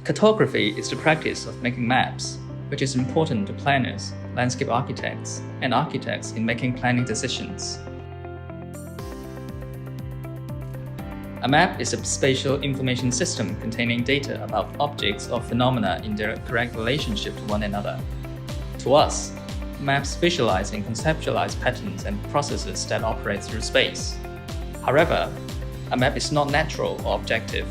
Cartography is the practice of making maps, which is important to planners, landscape architects, and architects in making planning decisions. A map is a spatial information system containing data about objects or phenomena in their correct relationship to one another. To us, maps visualize and conceptualize patterns and processes that operate through space. However, a map is not natural or objective.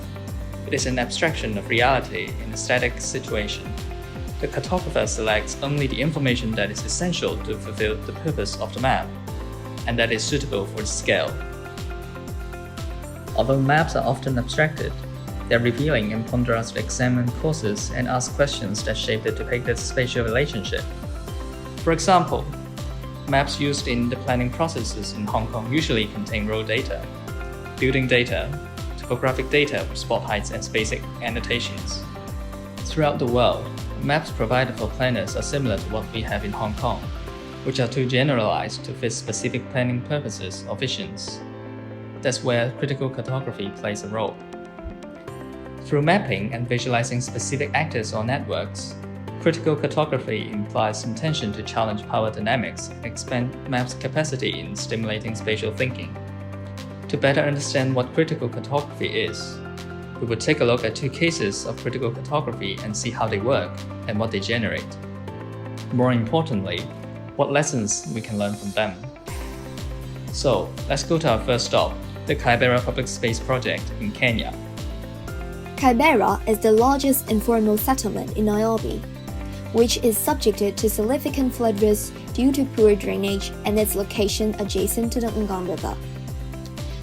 It is an abstraction of reality in a static situation. The cartographer selects only the information that is essential to fulfill the purpose of the map, and that is suitable for its scale. Although maps are often abstracted, they are revealing and prompt us to examine causes and ask questions that shape the depicted spatial relationship. For example, maps used in the planning processes in Hong Kong usually contain road data, building data, topographic data with spot heights and basic annotations. Throughout the world, maps provided for planners are similar to what we have in Hong Kong, which are too generalized to fit specific planning purposes or visions. That's where critical cartography plays a role. Through mapping and visualizing specific actors or networks, critical cartography implies intention to challenge power dynamics and expand maps' capacity in stimulating spatial thinking. To better understand what critical cartography is, we will take a look at two cases of critical cartography and see how they work and what they generate. More importantly, what lessons we can learn from them. So, let's go to our first stop, the Kibera Public Space Project in Kenya. Kibera is the largest informal settlement in Nairobi, which is subjected to significant flood risk due to poor drainage and its location adjacent to the Ngong River.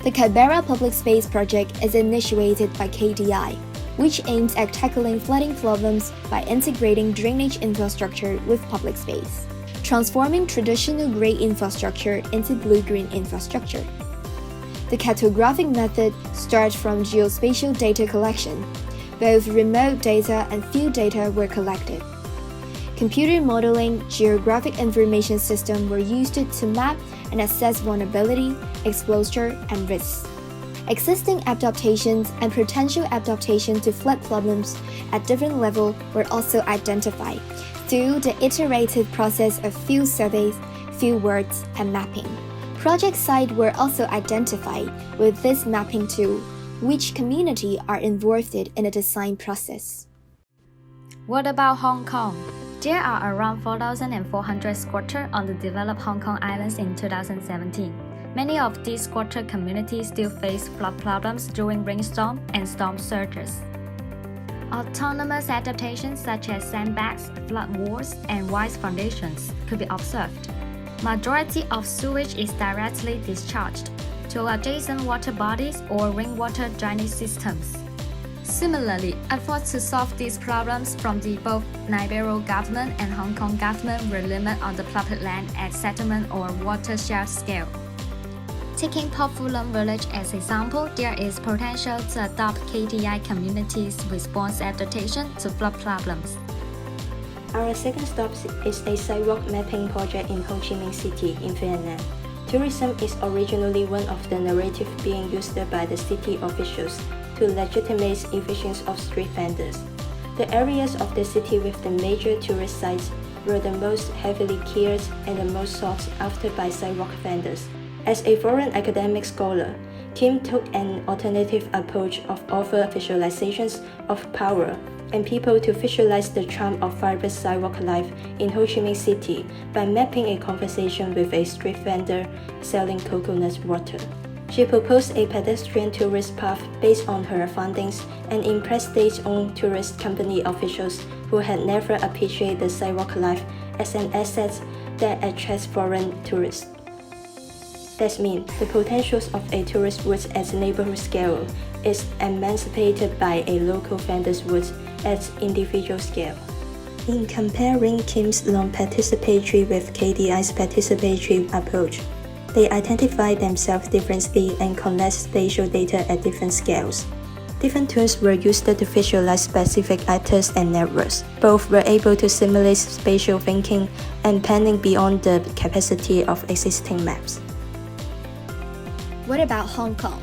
The Kibera Public Space Project is initiated by KDI, which aims at tackling flooding problems by integrating drainage infrastructure with public space, transforming traditional grey infrastructure into blue-green infrastructure. The cartographic method starts from geospatial data collection. Both remote data and field data were collected. Computer modeling geographic information systems were used to map and assess vulnerability, exposure, and risks. Existing adaptations and potential adaptations to flood problems at different levels were also identified through the iterative process of field surveys, field works, and mapping. Project sites were also identified with this mapping tool, which communities are involved in the design process. What about Hong Kong? There are around 4,400 squatters on the developed Hong Kong Islands in 2017. Many of these squatter communities still face flood problems during rainstorm and storm surges. Autonomous adaptations such as sandbags, flood walls, and wise foundations could be observed. Majority of sewage is directly discharged to adjacent water bodies or rainwater drainage systems. Similarly, efforts to solve these problems from both Nairobi government and Hong Kong government were limited on the public land at settlement or watershed scale. Taking Pok Fu Lung Village as example, there is potential to adopt KDI communities' response adaptation to flood problems. Our second stop is a sidewalk mapping project in Ho Chi Minh City in Vietnam. Tourism is originally one of the narratives being used by the city officials to legitimize efficiency of street vendors. The areas of the city with the major tourist sites were the most heavily cared and the most sought after by sidewalk vendors. As a foreign academic scholar, Kim took an alternative approach of offer visualizations of power and people to visualize the charm of vibrant sidewalk life in Ho Chi Minh City by mapping a conversation with a street vendor selling coconut water. She proposed a pedestrian tourist path based on her findings and impressed state-owned tourist company officials who had never appreciated the sidewalk life as an asset that attracts foreign tourists. That means the potentials of a tourist route at neighborhood scale is emancipated by a local vendor's route at individual scale. In comparing Kim's non-participatory with KDI's participatory approach, they identify themselves differently and collect spatial data at different scales. Different tools were used to visualize specific actors and networks. Both were able to simulate spatial thinking and planning beyond the capacity of existing maps. What about Hong Kong?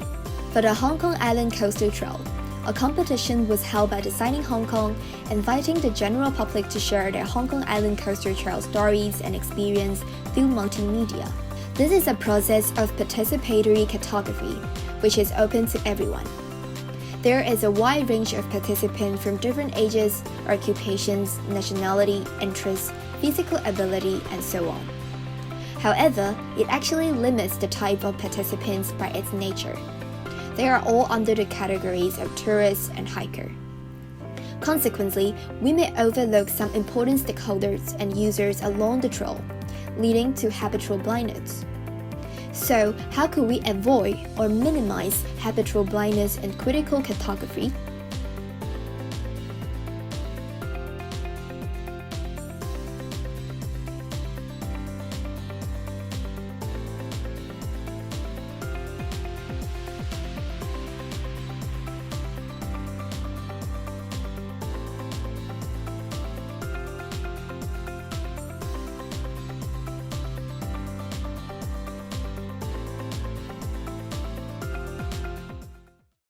For the Hong Kong Island Coastal Trail, A competition was held by Designing Hong Kong, inviting the general public to share their Hong Kong Island Coastal Trail stories and experience through multimedia. This is a process of participatory cartography, which is open to everyone. There is a wide range of participants from different ages, occupations, nationality, interests, physical ability, and so on. However, it actually limits the type of participants by its nature. They are all under the categories of tourist and hiker. Consequently, we may overlook some important stakeholders and users along the trail, leading to habitual blindness. So, how could we avoid or minimize habitual blindness in critical cartography?